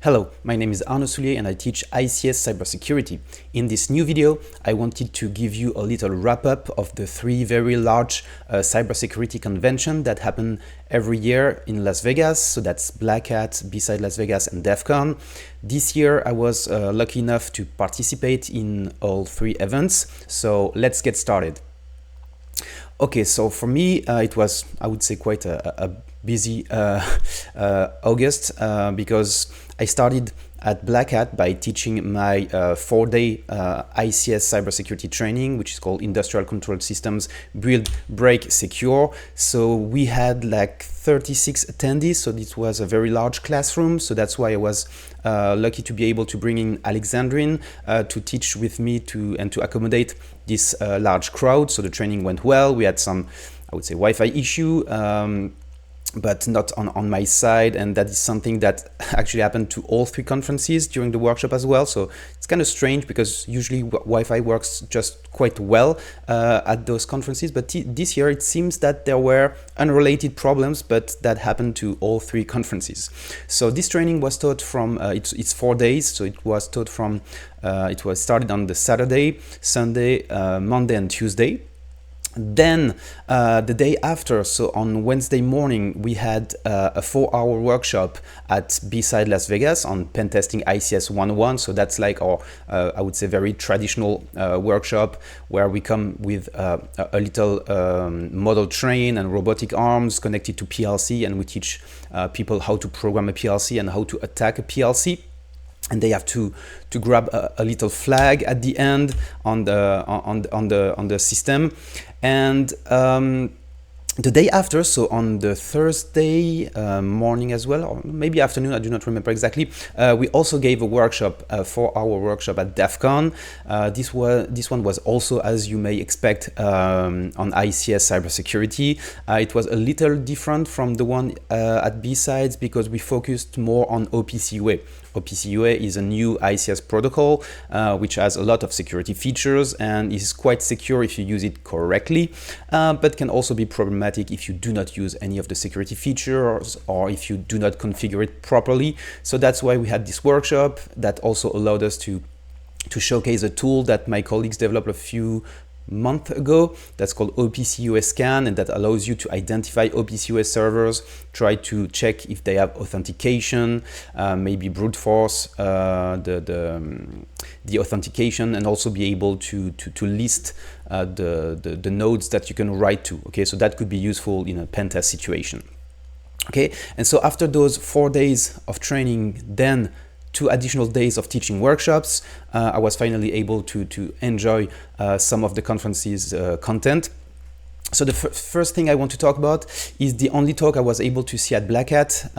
Hello, my name is Arnaud Soulier and I teach ICS Cybersecurity. In this new video, I wanted to give you a little wrap-up of the three very large cybersecurity conventions that happen every year in Las Vegas. So that's BlackHat, BSides Las Vegas, and DEFCON. This year, I was lucky enough to participate in all three events. So let's get started. Okay, so for me, it was, I would say, quite a busy August because I started at BlackHat by teaching my 4-day ICS cybersecurity training, which is called Industrial Control Systems Build, Break, Secure. So we had like 36 attendees, so this was a very large classroom. So that's why I was lucky to be able to bring in Alexandrine to teach with me and to accommodate this large crowd. So the training went well. We had some, I would say, Wi-Fi issue, but not on my side, and that is something that actually happened to all three conferences during the workshop as well. So it's kind of strange because usually Wi-Fi works just quite well at those conferences, but this year it seems that there were unrelated problems, but that happened to all three conferences. So this training was taught from it's 4 days, so it was taught from it was started on the Saturday, Sunday, Monday, and Tuesday. Then the day after, so on Wednesday morning, we had a 4-hour workshop at BSides Las Vegas on pen testing ICS 101. So that's like our, I would say, very traditional workshop where we come with a little model train and robotic arms connected to PLC, and we teach people how to program a PLC and how to attack a PLC. And they have to grab a little flag at the end on the system. And the day after, so on the Thursday morning as well, or maybe afternoon, I do not remember exactly, we also gave a workshop, a 4-hour workshop at DEFCON. This one was also, as you may expect, on ICS cybersecurity. It was a little different from the one at BSides because we focused more on OPC-UA. OPC-UA is a new ICS protocol which has a lot of security features and is quite secure if you use it correctly, but can also be problematic if you do not use any of the security features or if you do not configure it properly. So that's why we had this workshop that also allowed us to showcase a tool that my colleagues developed a few months ago that's called OPC-UA scan, and that allows you to identify OPC-UA servers, try to check if they have authentication, maybe brute force the authentication, and also be able to list the nodes that you can write to. Okay, so that could be useful in a pen test situation. Okay, and so after those 4 days of training, then 2 additional days of teaching workshops, I was finally able to enjoy some of the conference's content. So the first thing I want to talk about is the only talk I was able to see at BlackHat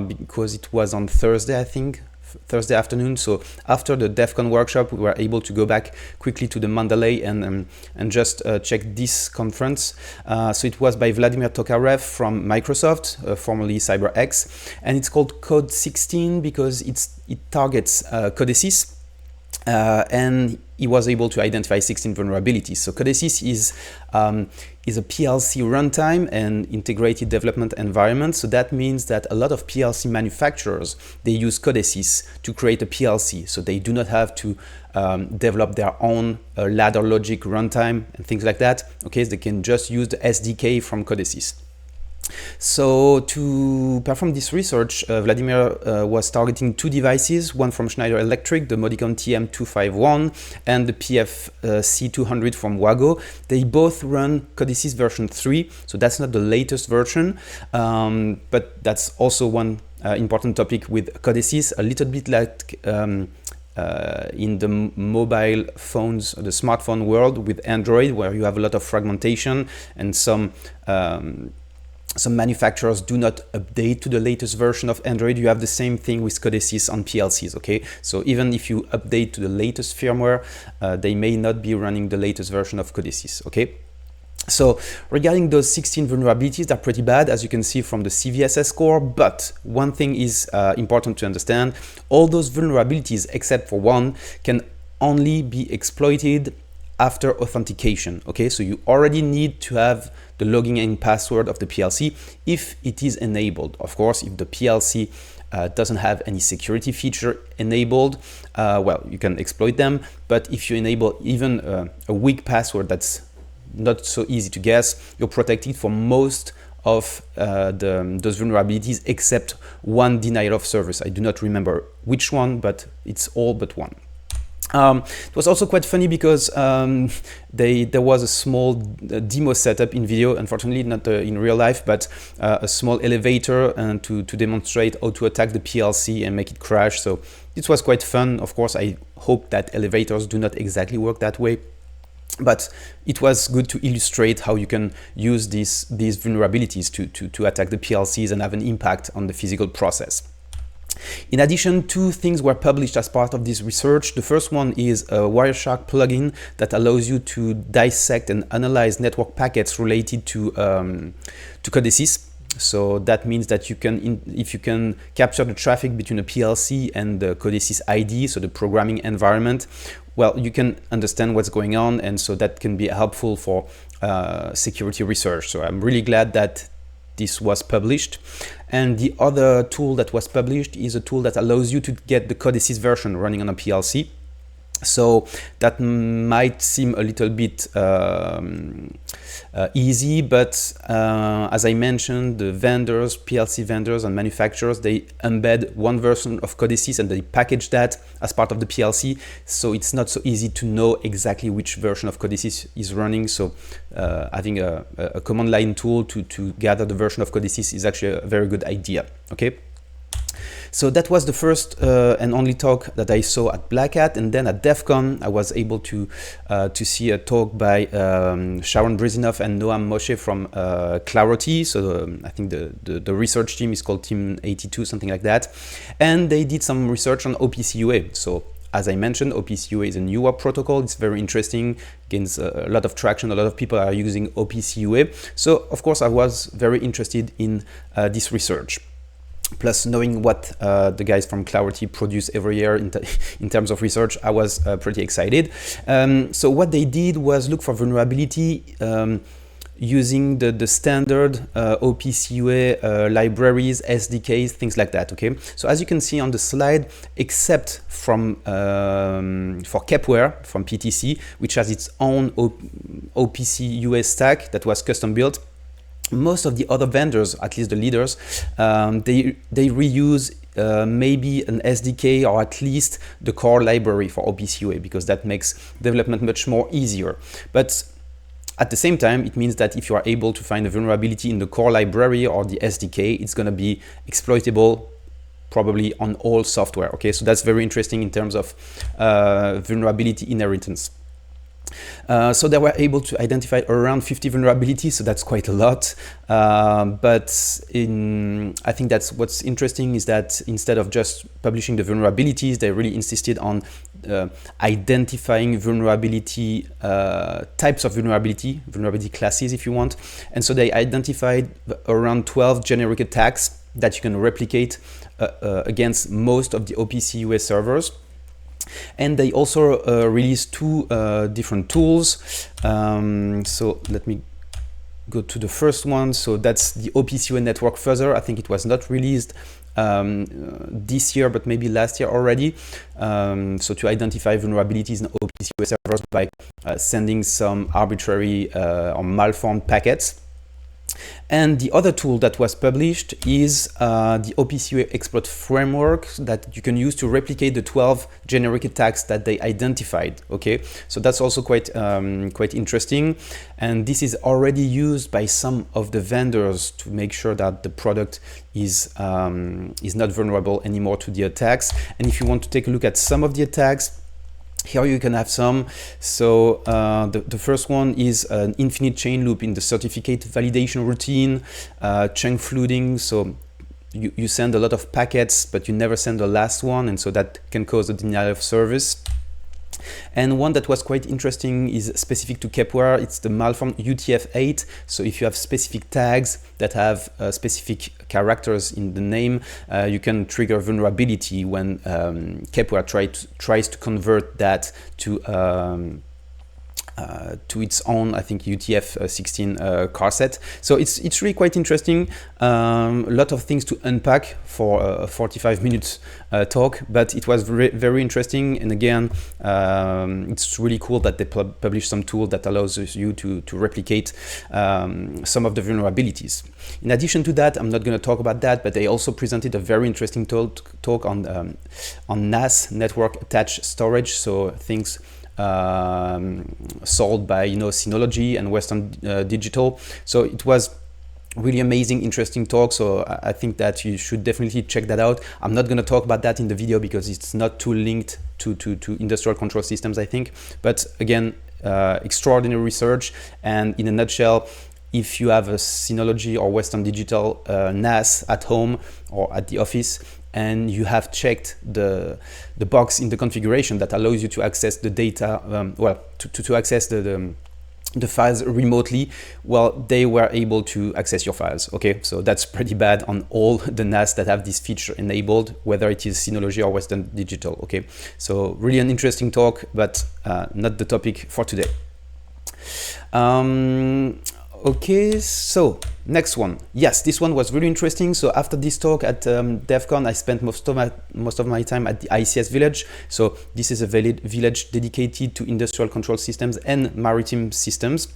because it was on Thursday, I think, Thursday afternoon. So after the DEFCON workshop, we were able to go back quickly to the Mandalay and just check this conference. So it was by Vladimir Tokarev from Microsoft, formerly CyberX, and it's called Code 16 because it targets codices. And he was able to identify 16 vulnerabilities. So Codices is a PLC runtime and integrated development environment. So that means that a lot of PLC manufacturers, they use Codices to create a PLC. So they do not have to develop their own ladder logic runtime and things like that. Okay, so they can just use the SDK from Codices. So to perform this research, Vladimir was targeting 2 devices, one from Schneider Electric, the Modicon TM251, and the PFC200 from Wago. They both run Codices version 3, so that's not the latest version, but that's also one important topic with Codices, a little bit like in the mobile phones, the smartphone world with Android, where you have a lot of fragmentation and some manufacturers do not update to the latest version of Android. You have the same thing with Codices on PLCs, okay? So even if you update to the latest firmware, they may not be running the latest version of Codices, okay? So regarding those 16 vulnerabilities, they're pretty bad, as you can see from the CVSS score, but one thing is important to understand. All those vulnerabilities, except for one, can only be exploited after authentication. Okay, so you already need to have the logging in password of the PLC if it is enabled. Of course, if the PLC doesn't have any security feature enabled, well, you can exploit them. But if you enable even a weak password that's not so easy to guess, you're protected from most of those vulnerabilities except one denial of service. I do not remember which one, but it's all but one. It was also quite funny because there was a small demo setup in video, unfortunately not in real life, but a small elevator and to demonstrate how to attack the PLC and make it crash. So it was quite fun. Of course, I hope that elevators do not exactly work that way, but it was good to illustrate how you can use these vulnerabilities to attack the PLCs and have an impact on the physical process. In addition, two things were published as part of this research. The first one is a Wireshark plugin that allows you to dissect and analyze network packets related to codices. So that means that you can, if you can capture the traffic between a PLC and the codices ID, so the programming environment, well, you can understand what's going on, and so that can be helpful for security research. So I'm really glad that this was published. And the other tool that was published is a tool that allows you to get the codices version running on a PLC. So that might seem a little bit easy, but as I mentioned, the vendors, PLC vendors and manufacturers, they embed one version of codices and they package that as part of the PLC. So it's not so easy to know exactly which version of codices is running. So having a command line tool to gather the version of codices is actually a very good idea. Okay. So that was the first and only talk that I saw at BlackHat, and then at DEFCON I was able to see a talk by Sharon Brizinoff and Noam Moshe from Clarity. So I think the research team is called Team 82, something like that, and they did some research on OPC-UA. So as I mentioned, OPC-UA is a newer protocol. It's very interesting, gains a lot of traction. A lot of people are using OPC-UA. So of course I was very interested in this research. Plus, knowing what the guys from Clarity produce every year in terms of research, I was pretty excited. So what they did was look for vulnerability using the standard OPC-UA libraries, SDKs, things like that. Okay. So as you can see on the slide, except from for Kepware from PTC, which has its own OPC-UA stack that was custom built, most of the other vendors, at least the leaders, they reuse maybe an SDK or at least the core library for OPC-UA, because that makes development much more easier. But at the same time, it means that if you are able to find a vulnerability in the core library or the SDK, it's going to be exploitable probably on all software. Okay, so that's very interesting in terms of vulnerability inheritance. So they were able to identify around 50 vulnerabilities, so that's quite a lot. But I think that's what's interesting is that instead of just publishing the vulnerabilities, they really insisted on identifying vulnerability types of vulnerability classes, if you want. And so they identified around 12 generic attacks that you can replicate against most of the OPC-UA servers. And they also released two different tools. So let me go to the first one. So that's the OPC-UA Network Fuzzer. I think it was not released this year, but maybe last year already. So to identify vulnerabilities in OPC-UA servers by sending some arbitrary or malformed packets. And the other tool that was published is the OPC-UA exploit framework that you can use to replicate the 12 generic attacks that they identified. Okay, so that's also quite interesting, and this is already used by some of the vendors to make sure that the product is not vulnerable anymore to the attacks. And if you want to take a look at some of the attacks, here you can have some. So the first one is an infinite chain loop in the certificate validation routine, chunk flooding. So you send a lot of packets, but you never send the last one, and so that can cause a denial of service. And one that was quite interesting is specific to Kepware. It's the malformed UTF-8. So if you have specific tags that have specific characters in the name, you can trigger vulnerability when Kepware tries to convert that to to its own, I think, UTF-16 car set. So it's really quite interesting. A lot of things to unpack for a 45 minutes talk, but it was very interesting. And again, it's really cool that they publish some tool that allows you to replicate some of the vulnerabilities. In addition to that, I'm not going to talk about that, but they also presented a very interesting talk on NAS, network attached storage. So things sold by Synology and Western Digital. So it was really amazing, interesting talk. So I think that you should definitely check that out. I'm not going to talk about that in the video because it's not too linked to industrial control systems, I think. But again, extraordinary research. And in a nutshell, if you have a Synology or Western Digital NAS at home or at the office, and you have checked the box in the configuration that allows you to access the data, to access the files remotely, well, they were able to access your files. Okay, so that's pretty bad on all the NAS that have this feature enabled, whether it is Synology or Western Digital. Okay, so really an interesting talk, but not the topic for today. Okay, so next one. Yes, this one was really interesting. So after this talk at DEFCON, I spent most of my time at the ICS village. So this is a village dedicated to industrial control systems and maritime systems.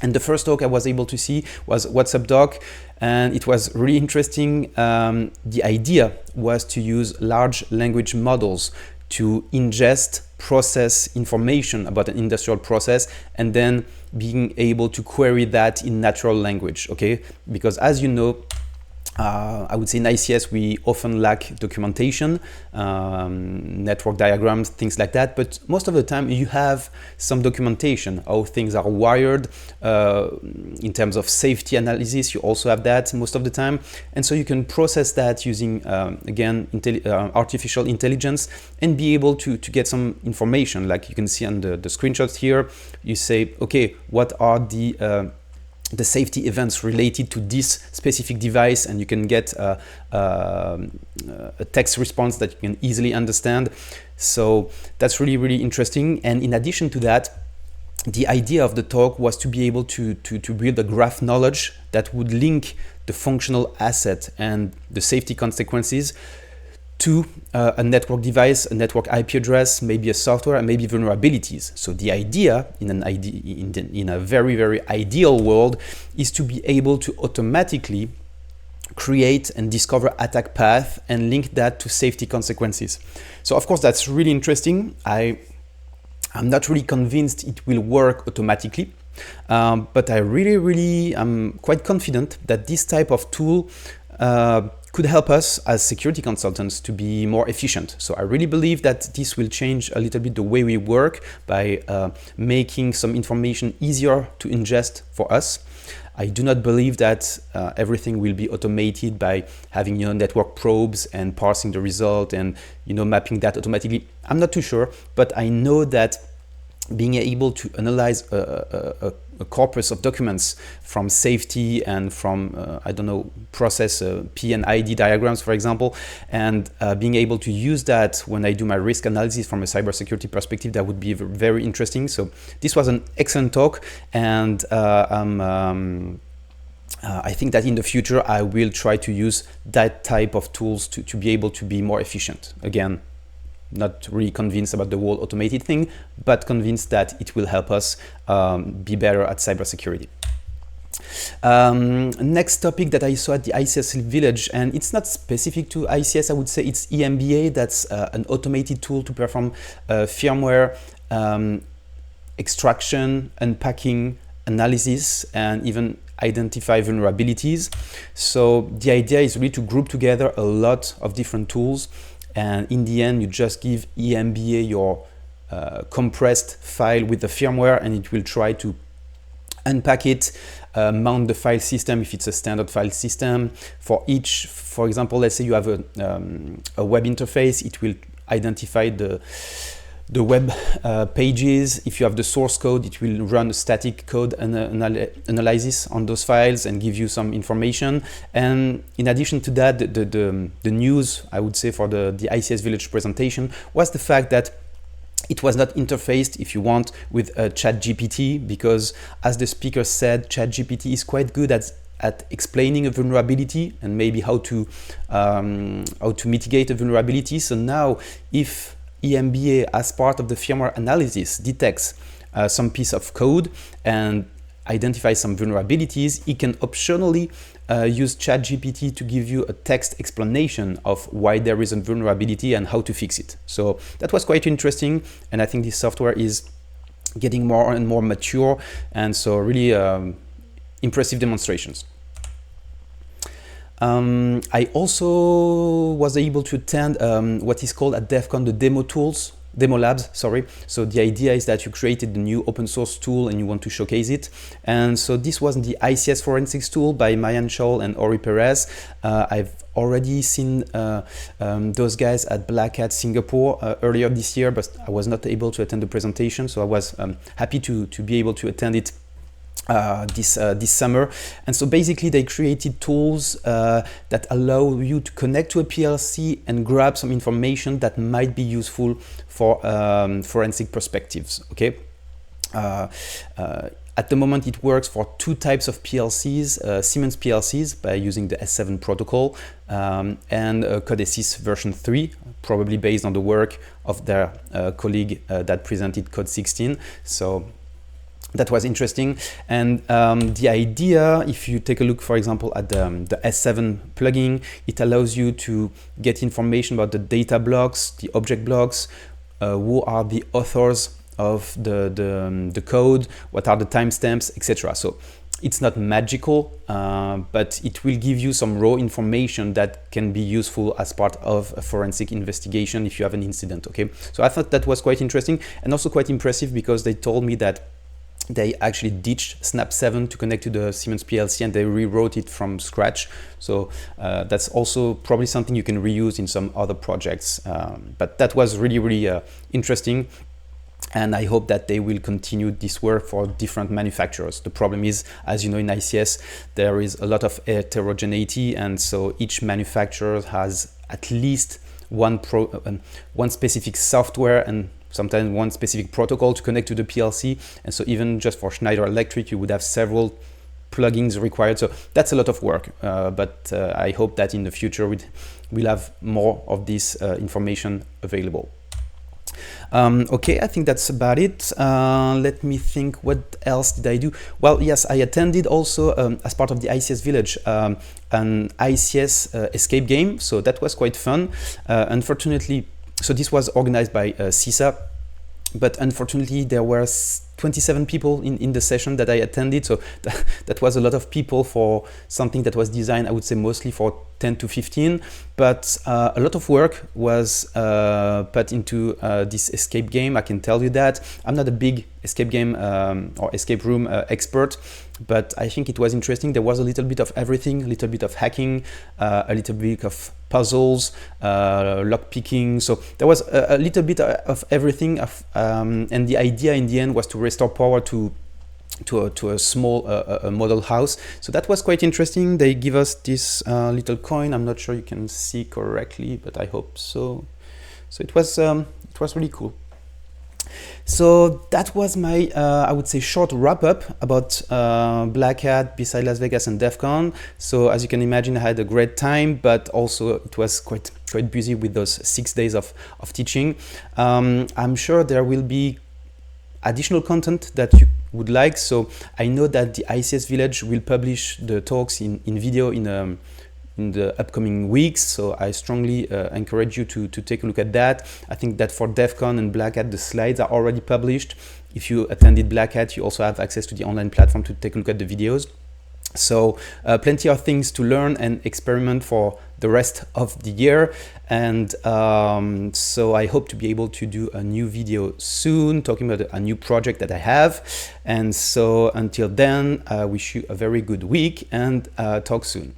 And the first talk I was able to see was What's Up Doc, and it was really interesting. The idea was to use large language models to ingest, process information about an industrial process, and then being able to query that in natural language. Okay, because as you know, I would say in ICS we often lack documentation, network diagrams, things like that, but most of the time you have some documentation, how things are wired, in terms of safety analysis, you also have that most of the time, and so you can process that using again artificial intelligence and be able to get some information. Like you can see on the screenshots here, you say, okay, what are the safety events related to this specific device, and you can get a text response that you can easily understand. So that's really interesting. And in addition to that, the idea of the talk was to be able to build a graph knowledge that would link the functional asset and the safety consequences to a network device, a network IP address, maybe a software, and maybe vulnerabilities. So the idea in a very ideal world is to be able to automatically create and discover attack path and link that to safety consequences. So of course that's really interesting. I'm not really convinced it will work automatically, but I really am quite confident that this type of tool could help us as security consultants to be more efficient. So I really believe that this will change a little bit the way we work by making some information easier to ingest for us. I do not believe that everything will be automated by having network probes and parsing the result and mapping that automatically. I'm not too sure, but I know that being able to analyze a corpus of documents from safety and from, process P and ID diagrams, for example, and being able to use that when I do my risk analysis from a cybersecurity perspective, that would be very interesting. So this was an excellent talk, and I think that in the future, I will try to use that type of tools to be able to be more efficient. Again, not really convinced about the whole automated thing, but convinced that it will help us be better at cybersecurity. Next topic that I saw at the ICS village, and it's not specific to ICS, I would say it's EMBA. That's an automated tool to perform firmware extraction, unpacking, analysis, and even identify vulnerabilities. So the idea is really to group together a lot of different tools, and in the end you just give EMBA your compressed file with the firmware, and it will try to unpack it, mount the file system if it's a standard file system. For each, for example, let's say you have a web interface, it will identify the web pages. If you have the source code, it will run a static code analysis on those files and give you some information. And in addition to that, the news, I would say, for the ICS Village presentation was the fact that It was not interfaced, if you want, with ChatGPT, because as the speaker said, ChatGPT is quite good at explaining a vulnerability and maybe how to mitigate a vulnerability. So now if EMBA, as part of the firmware analysis, detects some piece of code and identifies some vulnerabilities, it can optionally use ChatGPT to give you a text explanation of why there is a vulnerability and how to fix it. So that was quite interesting, and I think this software is getting more and more mature, and so really impressive demonstrations. I also was able to attend what is called at DEFCON the demo labs, sorry. So the idea is that you created the new open source tool and you want to showcase it. And so this was the ICS forensics tool by Mayan Scholl and Ori Perez. I've already seen those guys at BlackHat Singapore earlier this year, but I was not able to attend the presentation. So I was happy to be able to attend it this summer. And so basically they created tools that allow you to connect to a PLC and grab some information that might be useful for forensic perspectives. Okay. At the moment, it works for two types of PLCs, Siemens PLCs by using the S7 protocol, and Codesys version 3, probably based on the work of their colleague that presented Code 16. So that was interesting. And the idea, if you take a look, for example, at the S7 plugin, it allows you to get information about the data blocks, the object blocks, who are the authors of the code, what are the timestamps, etc. So it's not magical, but it will give you some raw information that can be useful as part of a forensic investigation if you have an incident. Okay, so I thought that was quite interesting and also quite impressive, because they told me that they actually ditched Snap 7 to connect to the Siemens PLC and they rewrote it from scratch. So that's also probably something you can reuse in some other projects. But that was really interesting. And I hope that they will continue this work for different manufacturers. The problem is, as you know, in ICS, there is a lot of heterogeneity. And so each manufacturer has at least one specific software and sometimes one specific protocol to connect to the PLC. And so even just for Schneider Electric, you would have several plugins required. So that's a lot of work. But I hope that in the future we'll have more of this information available. Okay, I think that's about it. Let me think, what else did I do? Well, yes, I attended also as part of the ICS Village an ICS escape game. So that was quite fun. Unfortunately, so this was organized by CISA, but unfortunately there were 27 people in the session that I attended. So that was a lot of people for something that was designed, I would say, mostly for 10 to 15. But a lot of work was put into this escape game. I can tell you that. I'm not a big escape game or escape room expert, but I think it was interesting. There was a little bit of everything, a little bit of hacking, a little bit of puzzles, lock picking. So there was a little bit of everything. And the idea in the end was to restore power to a small model house. So that was quite interesting. They give us this little coin. I'm not sure you can see correctly, but I hope so. So it was really cool. So that was my, I would say, short wrap up about BlackHat, BSides Las Vegas, and DEFCON. So as you can imagine, I had a great time, but also it was quite busy with those 6 days of teaching. I'm sure there will be additional content that you would like. So I know that the ICS Village will publish the talks in video in the upcoming weeks. So I strongly encourage you to take a look at that. I think that for DEFCON and BlackHat, the slides are already published. If you attended BlackHat, you also have access to the online platform to take a look at the videos. So plenty of things to learn and experiment for the rest of the year. And so I hope to be able to do a new video soon talking about a new project that I have. And so until then, I wish you a very good week and talk soon.